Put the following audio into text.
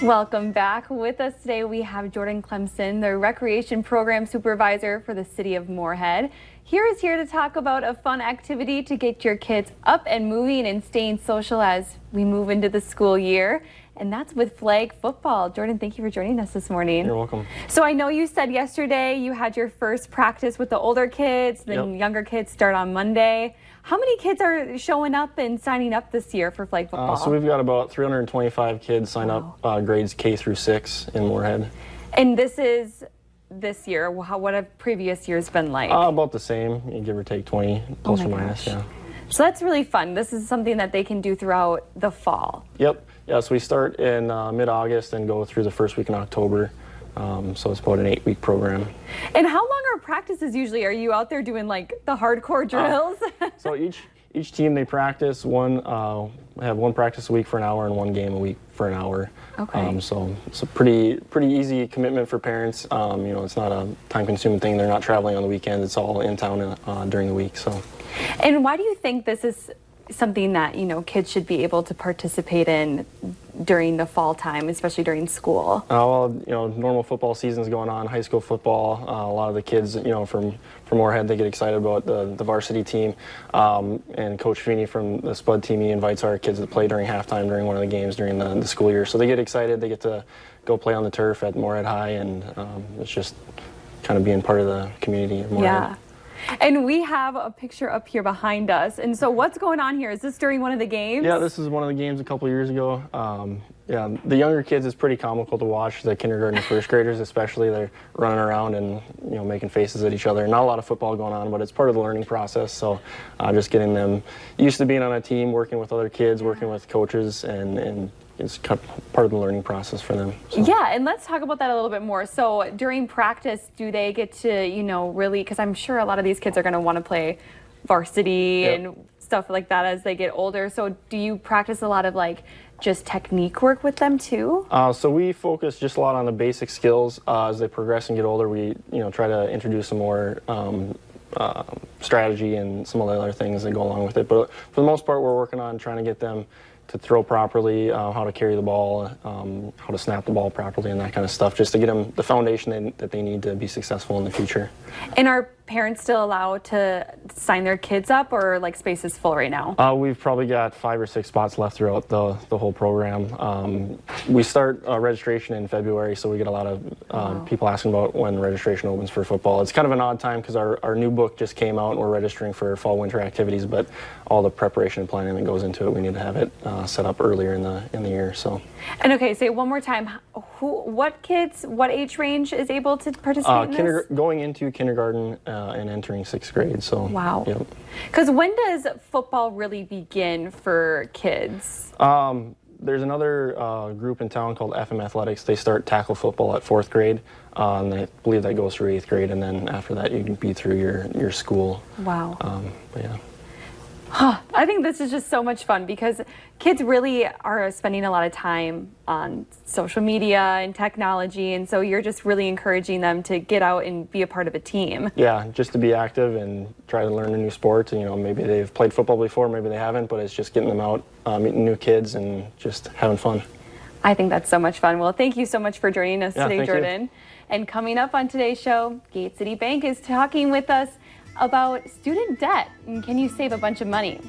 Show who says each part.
Speaker 1: Welcome back. With us today we have Jordan Clemson, the Recreation Program Supervisor for the City of Moorhead. He is here to talk about a fun activity to get your kids up and moving and staying social as we move into the school year. And that's with flag football. Jordan, thank you for joining us this morning.
Speaker 2: You're welcome.
Speaker 1: So I know you said yesterday you had your first practice with the older kids, then younger kids start on Monday. How many kids are showing up and signing up this year for flag football?
Speaker 2: So we've got about 325 kids sign up, grades K through 6 in Moorhead.
Speaker 1: And this is this year. What have previous years been like?
Speaker 2: About the same, give or take 20, plus or minus, yeah.
Speaker 1: So that's really fun. This is something that they can do throughout the fall.
Speaker 2: Yep. Yeah, so we start in mid-August and go through the first week in October. So it's about an 8-week program.
Speaker 1: And how long are practices usually? Are you out there doing like the hardcore drills?
Speaker 2: So each team, they practice have one practice a week for an hour and one game a week for an hour.
Speaker 1: Okay.
Speaker 2: So it's a pretty easy commitment for parents. It's not a time-consuming thing. They're not traveling on the weekends. It's all in town during the week. So.
Speaker 1: And why do you think this is something that kids should be able to participate in during the fall time, especially during school?
Speaker 2: Normal football season's going on, high school football. A lot of the kids, from Moorhead, they get excited about the varsity team. And Coach Feeney from the Spud team, he invites our kids to play during halftime during one of the games during the school year. So they get excited. They get to go play on the turf at Moorhead High, and it's just kind of being part of the community of Moorhead.
Speaker 1: Yeah. And we have a picture up here behind us. And so what's going on here? Is this during one of the games?
Speaker 2: Yeah, this is one of the games a couple years ago. The younger kids, it's pretty comical to watch. The kindergarten and first graders especially, they're running around and making faces at each other. Not a lot of football going on, but it's part of the learning process. So just getting them used to being on a team, working with other kids, working with coaches, and it's part of the learning process for them. So.
Speaker 1: Yeah, and let's talk about that a little bit more. So during practice, do they get to, really, because I'm sure a lot of these kids are going to want to play varsity and stuff like that as they get older. So do you practice a lot of just technique work with them too?
Speaker 2: So we focus just a lot on the basic skills. As they progress and get older, we try to introduce some more strategy and some of the other things that go along with it. But for the most part, we're working on trying to get them to throw properly, how to carry the ball, how to snap the ball properly, and that kind of stuff, just to get them the foundation that they need to be successful in the future.
Speaker 1: And are parents still allowed to sign their kids up, or space is full right now?
Speaker 2: We've probably got 5 or 6 spots left throughout the whole program. We start registration in February, so we get a lot of people asking about when registration opens for football. It's kind of an odd time because our new book just came out and we're registering for fall-winter activities, but all the preparation and planning that goes into it, we need to have it set up earlier in the year. So.
Speaker 1: And okay, say one more time. What kids, what age range is able to participate in this?
Speaker 2: Going into kindergarten and entering 6th grade. So.
Speaker 1: Wow.
Speaker 2: Yep.
Speaker 1: Because when does football really begin for kids?
Speaker 2: There's another group in town called FM Athletics. They start tackle football at 4th grade. And I believe that goes through 8th grade, and then after that you can be through your school.
Speaker 1: Wow.
Speaker 2: But yeah.
Speaker 1: I think this is just so much fun because kids really are spending a lot of time on social media and technology, and so you're just really encouraging them to get out and be a part of a team.
Speaker 2: Yeah, just to be active and try to learn a new sport. Maybe they've played football before, maybe they haven't, but it's just getting them out, meeting new kids, and just having fun. I
Speaker 1: think that's so much fun. Well, thank you so much for joining us today, Jordan.
Speaker 2: You.
Speaker 1: And coming up on today's show, Gate City Bank is talking with us about student debt and can you save a bunch of money?